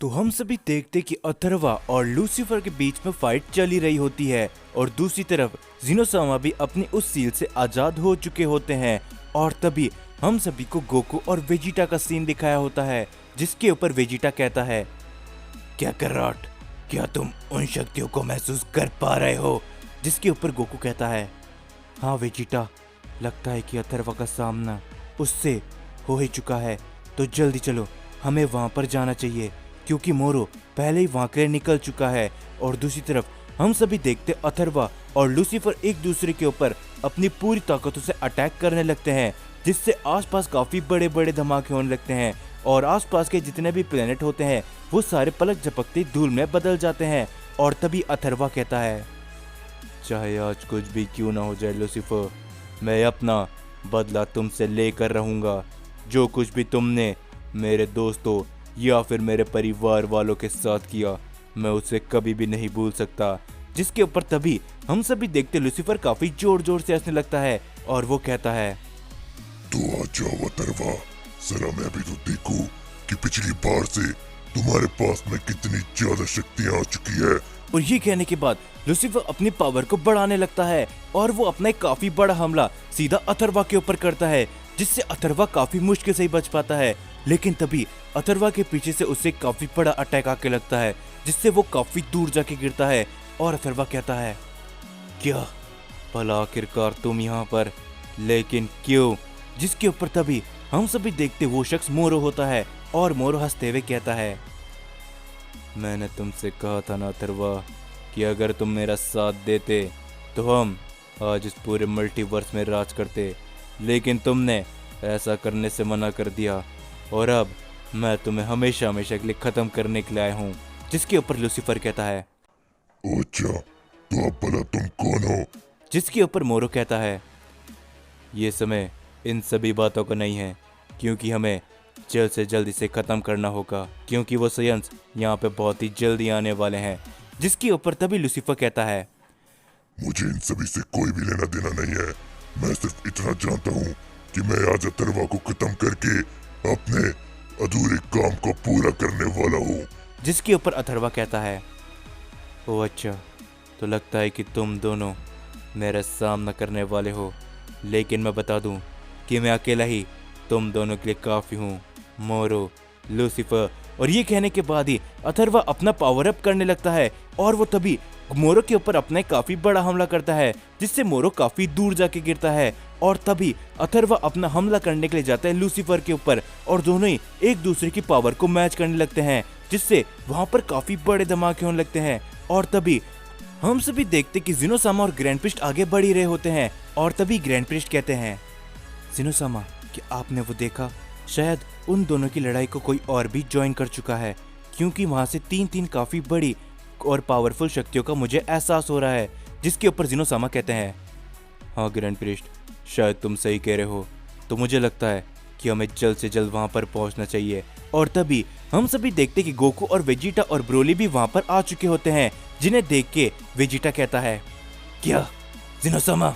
तो हम सभी देखते कि अथर्वा और लूसीफर के बीच में फाइट चली रही होती है और दूसरी तरफ जिनोसामा भी अपनी उस सील से आजाद हो चुके होते हैं। और तभी हम सभी को गोकू और वेजिटा का सीन दिखाया होता है, जिसके ऊपर वेजिटा कहता है, क्या कराट, क्या तुम उन शक्तियों को महसूस कर पा रहे हो? जिसके ऊपर गोकू कहता है, हाँ वेजिटा, लगता है कि अथर्वा का सामना उससे हो ही चुका है, तो जल्दी चलो, हमें वहां पर जाना चाहिए क्योंकि मोरो पहले ही वहां के लिए निकल चुका है। और दूसरी तरफ हम सभी देखते अथर्वा और लूसीफर एक दूसरे के ऊपर अपनी पूरी ताकतों से अटैक करने लगते हैं, जिससे आसपास काफी बड़े बड़े धमाके होने लगते हैं और आसपास के जितने भी प्लेनेट होते हैं वो सारे पलक झपकते धूल में बदल जाते हैं। और तभी अथर्वा कहता है, चाहे आज कुछ भी क्यों ना हो जाए लूसीफर, मैं अपना बदला तुमसे लेकर रहूंगा। जो कुछ भी तुमने मेरे दोस्तों या फिर मेरे परिवार वालों के साथ किया, मैं उसे कभी भी नहीं भूल सकता। जिसके ऊपर तभी हम सभी देखते लूसीफर काफी जोर जोर से हंसने लगता है और वो कहता है, तो आ जाओ अथर्वा, जरा मैं भी तो देखूं कि पिछली बार से तुम्हारे पास में कितनी ज्यादा शक्तियां आ चुकी है। और ये कहने के बाद लूसीफर अपनी पावर को बढ़ाने लगता है और वो अपना एक काफी बड़ा हमला सीधा अथर्वा के ऊपर करता है, जिससे अथर्वा काफी मुश्किल से ही बच पाता है। लेकिन तभी अथर्वा के पीछे से उसे काफी बड़ा अटैक आके लगता है, जिससे वो काफी दूर जाके गिरता है। और अथर्वा कहता है, क्या भला आखिरकार तुम यहाँ पर, लेकिन क्यों? जिसके ऊपर तभी हम सभी देखते वो शख्स मोरो होता है और मोरो हंसते हुए कहता है, मैंने तुमसे कहा था ना अथर्वा कि अगर तुम मेरा साथ देते तो हम आज इस पूरे मल्टीवर्स में राज करते, लेकिन तुमने ऐसा करने से मना कर दिया और अब मैं तुम्हें हमेशा हमेशा के लिए खत्म करने के लिए आया हूँ। जिसके ऊपर लूसीफर कहता है, अच्छा, तो अब भला तुम कौन हो? जिसके ऊपर मोरो कहता है, ये समय इन सभी बातों का नहीं है, क्योंकि हमें जल्द से जल्द इसे खत्म करना होगा, क्योंकि वो साइंस यहाँ पे बहुत ही जल्दी आने वाले हैं। जिसके ऊपर तभी लूसीफर कहता है, मुझे इन सभी से कोई भी लेना देना नहीं है। मैं सिर्फ इतना जानता हूँ कि मैं आज अथर्वा को खत्म करके अपने अधूरे काम को पूरा करने वाला हूँ। जिसके ऊपर अथर्वा कहता है, ओह अच्छा, तो लगता है कि तुम दोनों मेरा सामना करने वाले हो, लेकिन मैं बता दूं कि मैं अकेला ही तुम दोनों के लिए काफ़ी हूँ, मोरो, लूसीफर। और ये कहने के बाद ही अथर्वा अपना पावर अप करने लगता है और वो तभी मोरो के ऊपर अपना काफ़ी बड़ा हमला करता है, जिससे मोरो काफ़ी दूर जाके गिरता है। और तभी अथर्वा अपना हमला करने के लिए जाता है लूसीफर के ऊपर और दोनों ही एक दूसरे की पावर को मैच करने लगते हैं, जिससे वहाँ पर काफ़ी बड़े धमाके होने लगते हैं। और तभी हम सभी देखते कि जिनोसामा और ग्रैंड प्रिस्ट आगे बढ़ ही रहे होते हैं और तभी ग्रैंड प्रिस्ट कहते हैं, जिनोसामा, क्या आपने वो देखा? शायद उन दोनों की लड़ाई को कोई और भी ज्वाइन कर चुका है, क्योंकि वहाँ से तीन काफ़ी बड़ी और पावरफुल शक्तियों का मुझे एहसास हो रहा है। जिसके ऊपर जिनोसामा कहते हैं, हाँ ग्रैंड प्रिस्ट, शायद तुम सही कह रहे हो, तो मुझे लगता है कि हमें जल्द से जल्द वहाँ पर पहुँचना चाहिए। और तभी हम सभी देखते कि गोकू और वेजिटा और ब्रोली भी वहाँ पर आ चुके होते हैं, जिन्हें देख के वेजिटा कहता है, क्या जिनोसामा,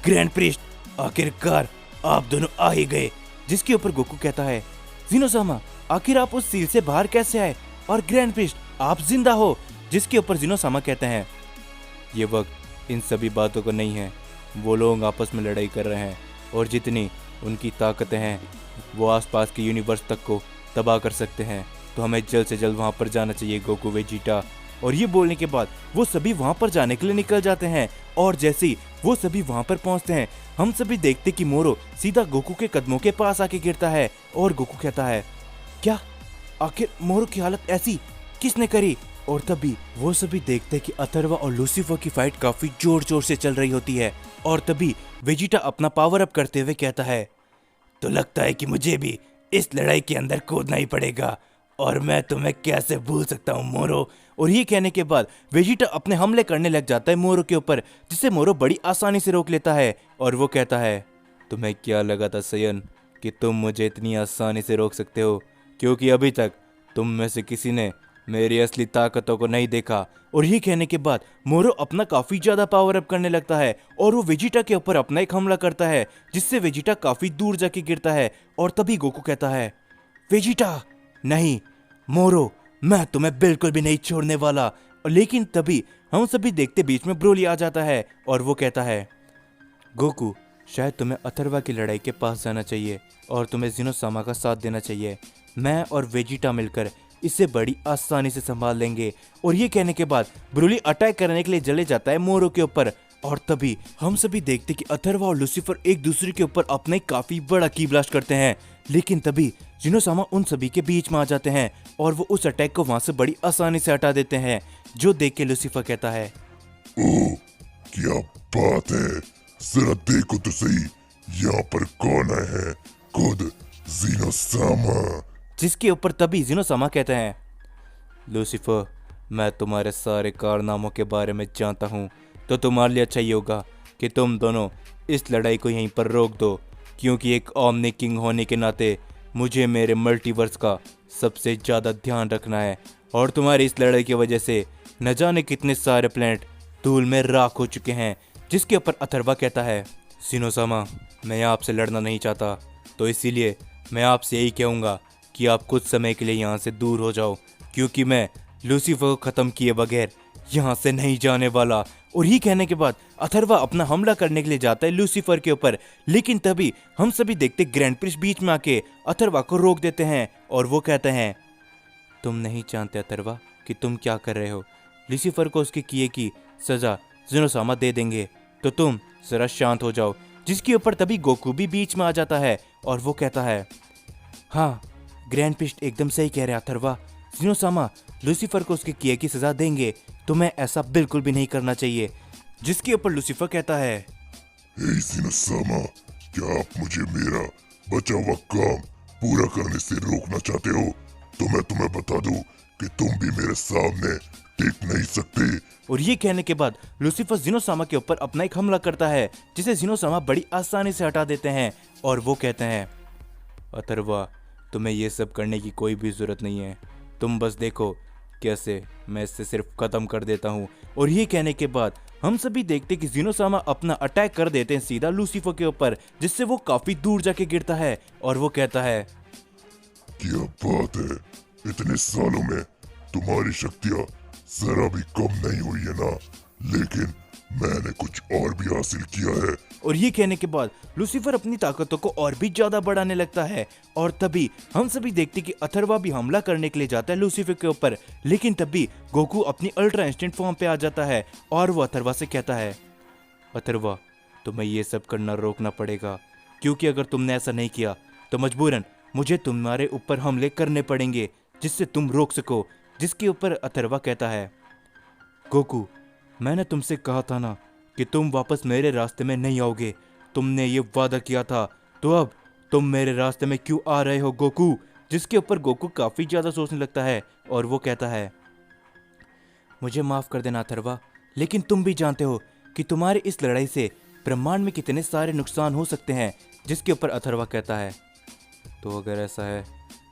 ग्रैंड प्रिस्ट, आखिरकार आप दोनों आ ही गए। जिसके ऊपर गोकू कहता है, जिनोसामा, आखिर आप उस सील से बाहर कैसे आए? और ग्रैंड प्रिस्ट, आप जिंदा हो? जिसके ऊपर जिनोसामा कहते हैं, ये वक्त इन सभी बातों का नहीं है, वो लोग आपस में लड़ाई कर रहे हैं और जितनी उनकी ताकतें हैं वो आसपास के यूनिवर्स तक को तबाह कर सकते हैं, तो हमें जल्द से जल्द वहाँ पर जाना चाहिए गोकू, वेजिटा। और ये बोलने के बाद वो सभी वहाँ पर जाने के लिए निकल जाते हैं और जैसे ही वो सभी वहाँ पर पहुँचते हैं हम सभी देखते कि मोरो सीधा गोकू के कदमों के पास आके गिरता है और गोकू कहता है, क्या आखिर मोरो की हालत ऐसी किसने करी? और तभी वो सभी देखते कि अथर्वा और लूसीफर की फाइट काफी जोर जोर से चल रही होती है और तभी वेजिटा अपना पावर अप करते हुए कहता है, तो लगता है कि मुझे भी इस लड़ाई के अंदर कूदना ही पड़ेगा और मैं तुम्हें कैसे भूल सकता हूँ मोरो। और ये कहने के बाद वेजिटा अपने हमले करने लग जाता है मोरो के ऊपर, जिसे मोरो बड़ी आसानी से रोक लेता है और वो कहता है, तुम्हें क्या लगा था सयन कि तुम मुझे इतनी आसानी से रोक सकते हो, क्योंकि अभी तक तुम में से किसी ने मेरी असली ताकतों को नहीं देखा। और ये कहने के बाद मोरो अपना काफी ज्यादा पावर अप करने लगता है और वो वेजिटा के ऊपर अपना एक हमला करता है, जिससे वेजिटा काफी दूर जाके गिरता है। और तभी गोकू कहता है, वेजिटा नहीं, मोरो, मैं तुम्हें बिल्कुल भी नहीं छोड़ने वाला। और लेकिन तभी हम सभी देखते बीच में ब्रोली आ जाता है और वो कहता है, गोकू शायद तुम्हें अथर्वा की लड़ाई के पास जाना चाहिए और तुम्हें जिनोसामा का साथ देना चाहिए। मैं और वेजिटा मिलकर इसे बड़ी आसानी से संभाल लेंगे। और ये कहने के बाद ब्रोली अटैक करने के लिए चले जाता है मोरो के ऊपर। और तभी हम सभी देखते कि अथर्वा और लूसीफर एक दूसरे के ऊपर अपने काफी बड़ा की ब्लास्ट करते हैं। लेकिन तभी जिनोसामा उन सभी के बीच में आ जाते हैं और वो उस अटैक को वहां से बड़ी आसानी से हटा देते हैं। जो देख के लूसीफर कहता है, ओह क्या बात है, जरा देखो तो सही यहाँ पर कौन आए हैं, खुद जिनोसामा। जिसके ऊपर तभी जिनोसामा कहते हैं, लूसीफर मैं तुम्हारे सारे कारनामों के बारे में जानता हूँ, तो तुम्हारे लिए अच्छा ही होगा कि तुम दोनों इस लड़ाई को यहीं पर रोक दो, क्योंकि एक ओमनी किंग होने के नाते मुझे मेरे मल्टीवर्स का सबसे ज़्यादा ध्यान रखना है। और तुम्हारी इस लड़ाई की वजह से न जाने कितने सारे प्लैनेट धूल में राख हो चुके हैं। जिसके ऊपर अथर्वा कहता है, जिनोसामा मैं आपसे लड़ना नहीं चाहता, तो इसीलिए मैं आपसे यही कहूँगा कि आप कुछ समय के लिए यहाँ से दूर हो जाओ, क्योंकि मैं लूसीफर को ख़त्म किए बगैर यहाँ से नहीं जाने वाला। और ये कहने के बाद अथर्वा अपना हमला करने के लिए जाता है लूसीफर के ऊपर। लेकिन तभी हम सभी देखते ग्रैंड प्रिस्ट बीच में आके अथर्वा को रोक देते हैं और वो कहते हैं, तुम नहीं जानते अथर्वा कि तुम क्या कर रहे हो। लूसीफर को उसके किए की सजा जिनोसामा दे देंगे, तो तुम जरा शांत हो जाओ। जिसके ऊपर तभी गोकू भी बीच में आ जाता है और वो कहता है, हाँ ग्रैंड प्रिस्ट एकदम सही कह रहे अथर्वा, जिनोसामा लूसीफर को उसके किए की सजा देंगे, तुम्हें ऐसा बिल्कुल भी नहीं करना चाहिए। जिसके ऊपर लूसीफर कहता है, हे जिनोसामा, क्या आप मुझे मेरा बचा हुआ काम पूरा करने से रोकना चाहते हो? तो मैं तुम्हें बता दूं कि तुम भी मेरे सामने टिक नहीं सकते। और ये कहने के बाद लूसीफर जिनोसामा के ऊपर अपना एक हमला करता है, जिसे जिनोसामा बड़ी आसानी से हटा देते हैं। और वो कहते हैं, अथर्वा तुम्हें ये सब करने की कोई भी जरूरत नहीं है, तुम बस देखो कैसे मैं इससे सिर्फ खत्म कर देता हूँ। और ये कहने के बाद हम सभी देखते कि जिनोसामा अपना अटैक कर देते हैं सीधा लूसीफर के ऊपर, जिससे वो काफी दूर जाके गिरता है। और वो कहता है, क्या बात है, इतने सालों में तुम्हारी शक्तियां जरा भी कम नहीं हुई है ना, लेकिन मैंने कुछ और भी हासिल किया है। और ये कहने के बाद लूसीफर अपनी ताकतों को और भी ज्यादा बढ़ाने लगता है। और तभी हम सभी देखते कि अथर्वा भी हमला करने के लिए जाता है लूसीफर के ऊपर। लेकिन तभी गोकू अपनी अल्ट्रा इंस्टेंट फॉर्म पे आ जाता है और वो अथर्वा से कहता है, अथर्वा तुम्हें ये सब करना रोकना पड़ेगा, क्योंकि अगर तुमने ऐसा नहीं किया तो मजबूरन मुझे तुम्हारे ऊपर हमले करने पड़ेंगे जिससे तुम रोक सको। जिसके ऊपर अथर्वा कहता है, गोकू मैंने तुमसे कहा था ना कि तुम वापस मेरे रास्ते में नहीं आओगे, तुमने ये वादा किया था, तो अब तुम मेरे रास्ते में क्यों आ रहे हो गोकू। जिसके ऊपर गोकू काफ़ी ज़्यादा सोचने लगता है और वो कहता है, मुझे माफ़ कर देना अथर्वा, लेकिन तुम भी जानते हो कि तुम्हारी इस लड़ाई से ब्रह्मांड में कितने सारे नुकसान हो सकते हैं। जिसके ऊपर अथर्वा कहता है, तो अगर ऐसा है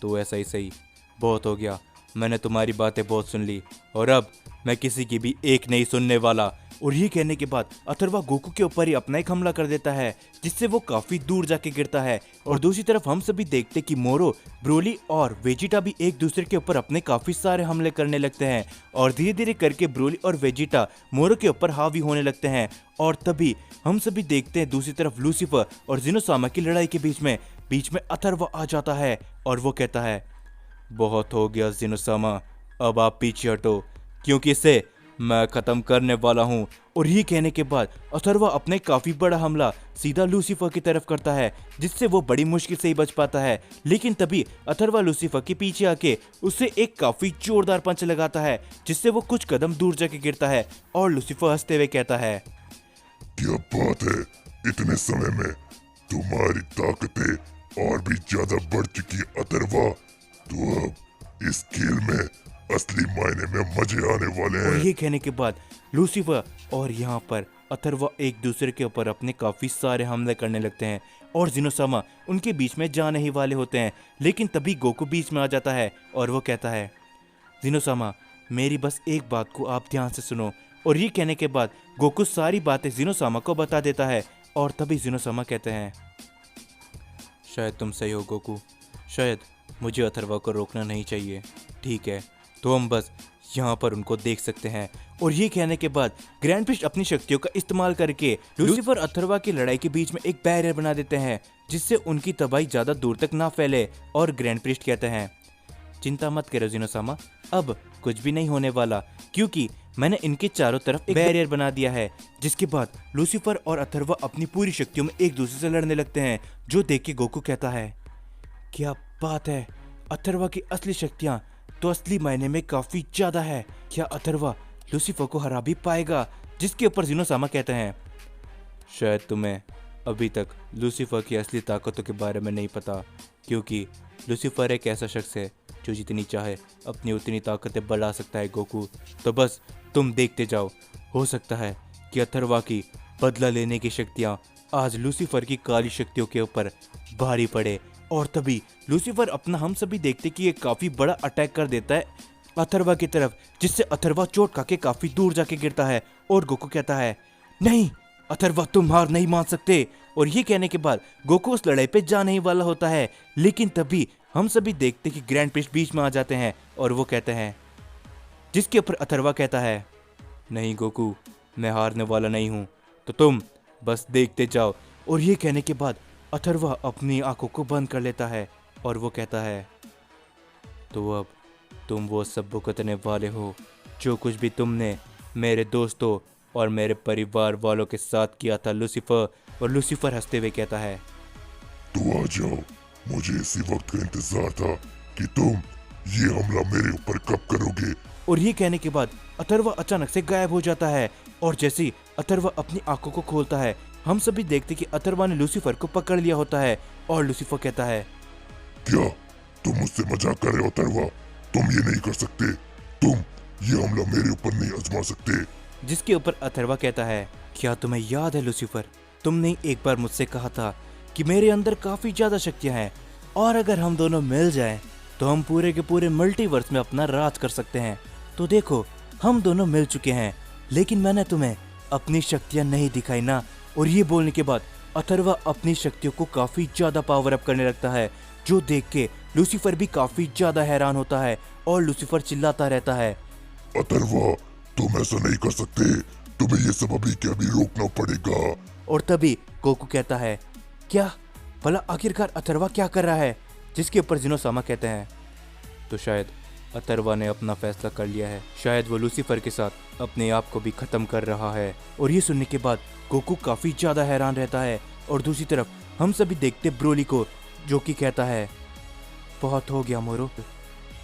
तो ऐसा ही सही, बहुत हो गया, मैंने तुम्हारी बातें बहुत सुन ली और अब मैं किसी की भी एक नहीं सुनने वाला। और ये कहने के बाद अथर्वा गोकू के ऊपर ही अपना एक हमला कर देता है, जिससे वो काफी दूर जाके गिरता है। और दूसरी तरफ हम सभी देखते कि मोरो, ब्रोली और वेजिटा भी एक दूसरे के ऊपर अपने काफी सारे हमले करने लगते हैं। और धीरे धीरे करके ब्रोली और वेजिटा मोरो के ऊपर हावी होने लगते हैं। और तभी हम सभी देखते हैं दूसरी तरफ लूसीफर और जिनोसामा की लड़ाई के बीच में अथर्वा आ जाता है और वो कहता है, बहुत हो गया जिनोसामा, अब आप पीछे हटो, क्योंकि इसे मैं खत्म करने वाला हूँ। और ये कहने के बाद अथर्वा अपने काफी बड़ा हमला सीधा लूसीफर की तरफ करता है, जिससे वो बड़ी मुश्किल से ही बच पाता है। लेकिन तभी अथर्वा लूसीफर के पीछे आके उसे एक काफी जोरदार पंच लगाता है, जिससे वो कुछ कदम दूर जाके गिरता है। और लूसीफर हंसते हुए कहता है, क्या बात है, इतने समय में तुम्हारी ताकतें और भी ज्यादा बढ़ चुकी है अथर्वा, तो अब इस खेल में असली मायने में मजे आने वाले हैं। और ये कहने के बाद लूसीफर और यहाँ पर अथर्वा एक दूसरे के ऊपर अपने काफी सारे हमले करने लगते हैं और जिनोसामा उनके बीच में जाने ही वाले होते हैं। लेकिन तभी गोकू बीच में आ जाता है और वो कहता है, जिनोसामा मेरी बस एक बात को आप ध्यान से सुनो। और ये कहने के बाद गोकू सारी बातें जिनोसामा को बता देता है। और तभी जिनोसामा कहते हैं, शायद तुम सही हो गोकू, शायद मुझे अथर्वा को रोकना नहीं चाहिए। ठीक है, तो हम बस यहाँ पर उनको देख सकते हैं। और ये कहने के बाद ग्रैंड प्रिस्ट अपनी शक्तियों का इस्तेमाल करके लूसीफर अथर्वा की लड़ाई के बीच में एक बैरियर बना देते हैं, जिससे उनकी तबाही ज्यादा दूर तक ना फैले। और ग्रैंड प्रिस्ट कहते हैं, चिंता मत करो ज़ीनोसामा, अब कुछ भी नहीं होने वाला, क्योंकि मैंने इनके चारों तरफ एक बैरियर बना दिया है। जिसके बाद लूसीफर और अथर्वा अपनी पूरी शक्तियों में एक दूसरे से लड़ने लगते हैं, जो देख के गोकू कहता है, क्या बात है, अथर्वा की असली शक्तियाँ तो असली मायने में काफी ज्यादा है। क्या अथर्वा लूसीफर को हरा भी पाएगा? जिसके ऊपर ज़ीनोसामा कहते हैं, शायद तुम्हें अभी तक लूसीफर की असली ताकतों के बारे में नहीं पता, क्योंकि लूसीफर एक ऐसा शख्स है जो जितनी चाहे अपनी उतनी ताकतें बढ़ा सकता है गोकू। तो बस तुम देखते जाओ, हो सकता है कि अथर्वा की बदला लेने की शक्तियाँ आज लूसीफर की काली शक्तियों के ऊपर भारी पड़े। और तभी लूसीफर अपना हम सभी देखते कि ये काफी बड़ा अटैक कर देता है अथर्वा की तरफ, जिससे अथर्वा चोट खा के काफी दूर जाके गिरता है। और गोकू कहता है, नहीं अथर्वा, तुम हार नहीं मान सकते। और ये कहने के बाद गोकू उस लड़ाई पे जाने ही वाला होता है, लेकिन तभी हम सभी देखते कि ग्रैंड प्रिस्ट बीच में आ जाते हैं और वो कहते हैं, जिसके ऊपर अथर्वा कहता है, नहीं गोकू, मैं हारने वाला नहीं हूँ, तो तुम बस देखते जाओ। और ये कहने के बाद अथर्वा अपनी आंखों को बंद कर लेता है और वो कहता है, तो अब तुम वो सब भुगतने वाले हो जो कुछ भी तुमने मेरे दोस्तों और मेरे परिवार वालों के साथ किया था लूसीफर। और लूसीफर हंसते हुए कहता है, तो आ जाओ, मुझे इसी वक्त का इंतजार था कि तुम ये हमला मेरे ऊपर कब करोगे। और ये कहने के बाद अथर्वा अचानक से गायब हो जाता है। और जैसे ही अथर्वा अपनी आंखों को खोलता है, हम सभी देखते कि अथर्वा ने लूसीफर को पकड़ लिया होता है। और लूसीफर कहता है, क्या तुम मुझसे मजाक कर रहे हो अथर्वा? तुम ये नहीं कर सकते, तुम ये हमला मेरे ऊपर नहीं आजमा सकते। जिसके ऊपर अथर्वा कहता है, क्या तुम्हें याद है लूसीफर, तुमने एक बार मुझसे कहा था कि मेरे अंदर काफी ज्यादा शक्तियां हैं और अगर हम दोनों मिल जाएं तो हम पूरे के पूरे मल्टीवर्स में अपना राज कर सकते हैं। तो देखो, हम दोनों मिल चुके हैं, लेकिन मैंने तुम्हें अपनी शक्तियां नहीं दिखाई ना। और ये बोलने के बाद अथर्वा अपनी शक्तियों को काफी ज्यादा पावर अप करने लगता है, जो देख के लूसीफर भी काफी ज्यादा हैरान होता है। और लूसीफर चिल्लाता रहता है, अथर्वा, तुम ऐसा नहीं कर सकते, तुम्हें ये सब अभी के अभी रोकना पड़ेगा। और तभी गोकू कहता है, क्या भला आखिरकार अथर्वा क्या कर रहा है? जिसके ऊपर ज़ीनोसामा कहते हैं, तो शायद अथर्वा ने अपना फैसला कर लिया है, शायद वो लूसीफर के साथ अपने आप को भी खत्म कर रहा है। और ये सुनने के बाद गोकू काफी ज्यादा हैरान रहता है। और दूसरी तरफ हम सभी देखते ब्रोली को, जो कि कहता है, बहुत हो गया मोरो,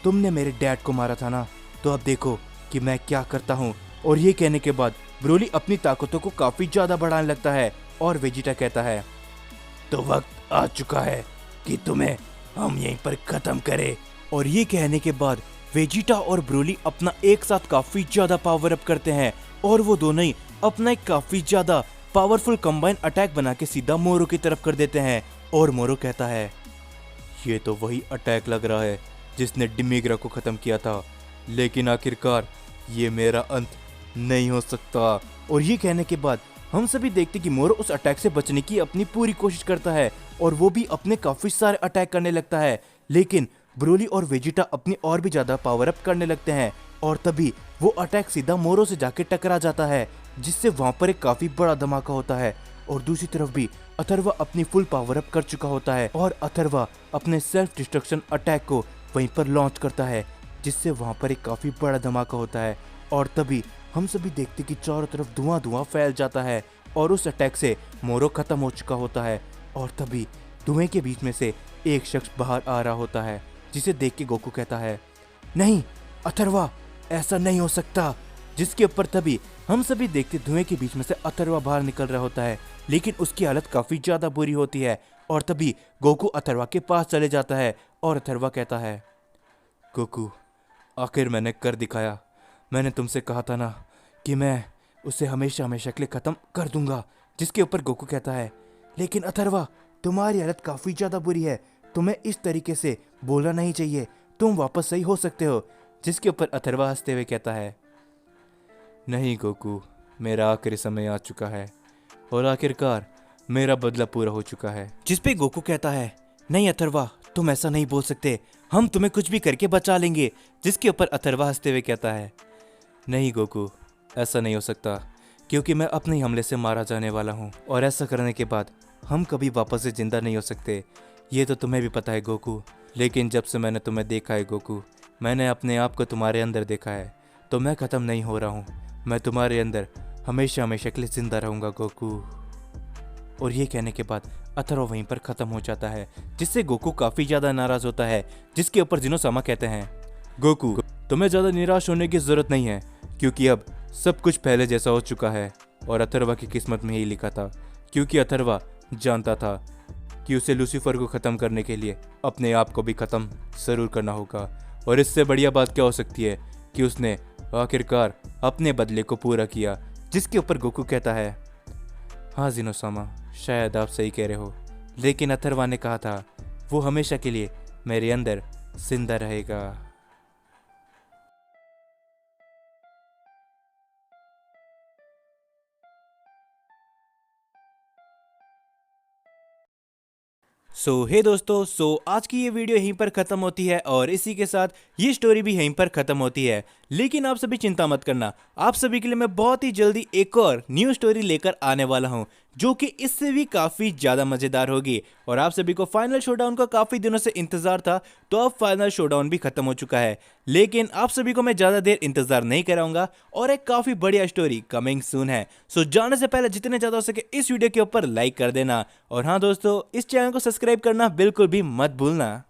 तुमने मेरे डैड को मारा था ना, तो अब देखो कि मैं क्या करता हूँ। और ये कहने के बाद ब्रोली अपनी ताकतों को काफी ज्यादा बढ़ाने लगता है। और वेजिटा कहता है, तो वक्त आ चुका है कि तुम्हें हम यहीं पर खत्म करें। और ये कहने के बाद वेजिटा और ब्रोली अपना एक साथ काफी ज्यादा पावर अप करते हैं और वो दोनों ही अपना एक काफी ज्यादा पावरफुल कंबाइन अटैक बना के सीधा मोरो की तरफ कर देते हैं। और मोरो कहता है, ये तो वही अटैक लग रहा है जिसने डिमिग्रा को खत्म किया था, लेकिन आखिरकार ये मेरा अंत नहीं हो सकता। और ये कहने के बाद हम सभी देखते कि मोरो उस अटैक से बचने की अपनी पूरी कोशिश करता है और वो भी अपने काफी सारे अटैक करने लगता है, लेकिन ब्रोली और वेजिटा अपनी और भी ज्यादा पावर अप करने लगते हैं। और तभी वो अटैक सीधा मोरो से जाके टकरा जाता है, जिससे वहां पर एक काफी बड़ा धमाका होता है। और दूसरी तरफ भी अथर्वा अपनी फुल पावर अप कर चुका होता है और अथर्वा अपने सेल्फ डिस्ट्रक्शन अटैक को वहीं पर लॉन्च करता है, जिससे वहां पर एक काफी बड़ा धमाका होता है। और तभी हम सभी देखते कि चारों तरफ धुआं धुआं फैल जाता है और उस अटैक से मोरो खत्म हो चुका होता है। और तभी धुएं के बीच में से एक शख्स बाहर आ रहा होता है, जिसे देख के गोकू कहता है, नहीं अथर्वा, ऐसा नहीं हो सकता। जिसके ऊपर तभी हम सभी देखते धुएं के बीच में से अथर्वा बाहर निकल रहा होता है, लेकिन उसकी हालत काफी ज्यादा बुरी होती है। और तभी गोकू अथर्वा के पास चले जाता है और अथर्वा कहता है, गोकू, आखिर मैंने कर दिखाया, मैंने तुमसे कहा था ना कि मैं उसे हमेशा हमेशा के लिए खत्म कर दूंगा। जिसके ऊपर गोकू कहता है, लेकिन अथर्वा, तुम्हारी हालत काफी ज्यादा बुरी है, तुम्हें इस तरीके से बोलना नहीं चाहिए, तुम वापस सही हो सकते हो। जिसके ऊपर अथर्वा हंसते हुए कहता है, नहीं गोकू, मेरा आखिरी समय आ चुका है और आखिरकार मेरा बदला पूरा हो चुका है। जिस पे गोकू कहता है, नहीं अथर्वा, तुम ऐसा नहीं बोल सकते, हम तुम्हें कुछ भी करके बचा लेंगे। जिसके ऊपर अथर्वा हंसते हुए कहता है, नहीं गोकू, ऐसा नहीं हो सकता, क्योंकि मैं अपने ही हमले से मारा जाने वाला हूँ और ऐसा करने के बाद हम कभी वापस से जिंदा नहीं हो सकते। ये तो तुम्हें भी पता है गोकू, लेकिन जब से मैंने तुम्हें देखा है गोकू, मैंने अपने आप को तुम्हारे अंदर देखा है, तो मैं ख़त्म नहीं हो रहा हूँ। मैं तुम्हारे अंदर हमेशा हमेशा के लिए जिंदा रहूँगा गोकू। और ये कहने के बाद अथर्वा वहीं पर ख़त्म हो जाता है, जिससे गोकू काफ़ी ज़्यादा नाराज़ होता है। जिसके ऊपर जिनोसामा कहते हैं, गोकू तुम्हें ज़्यादा निराश होने की ज़रूरत नहीं है, क्योंकि अब सब कुछ पहले जैसा हो चुका है। और अथर्वा की किस्मत में ही लिखा था, क्योंकि अथर्वा जानता था कि उसे लूसीफर को ख़त्म करने के लिए अपने आप को भी ख़त्म ज़रूर करना होगा। और इससे बढ़िया बात क्या हो सकती है कि उसने आखिरकार अपने बदले को पूरा किया। जिसके ऊपर गोकू कहता है, हाँ जिनोसामा, शायद आप सही कह रहे हो, लेकिन अथर्वा ने कहा था वो हमेशा के लिए मेरे अंदर जिंदा रहेगा। हे दोस्तों, आज की ये वीडियो यहीं पर ख़त्म होती है और इसी के साथ ये स्टोरी भी यहीं पर ख़त्म होती है। लेकिन आप सभी चिंता मत करना, आप सभी के लिए मैं बहुत ही जल्दी एक और न्यू स्टोरी लेकर आने वाला हूँ, जो कि इससे भी काफ़ी ज़्यादा मज़ेदार होगी। और आप सभी को फाइनल शोडाउन का काफ़ी दिनों से इंतज़ार था, तो अब फाइनल शोडाउन भी ख़त्म हो चुका है। लेकिन आप सभी को मैं ज़्यादा देर इंतज़ार नहीं कराऊंगा और एक काफ़ी बढ़िया स्टोरी कमिंग सून है। जाने से पहले जितने ज़्यादा हो सके इस वीडियो के ऊपर लाइक कर देना। और हाँ दोस्तों, इस चैनल को सब्सक्राइब करना बिल्कुल भी मत भूलना।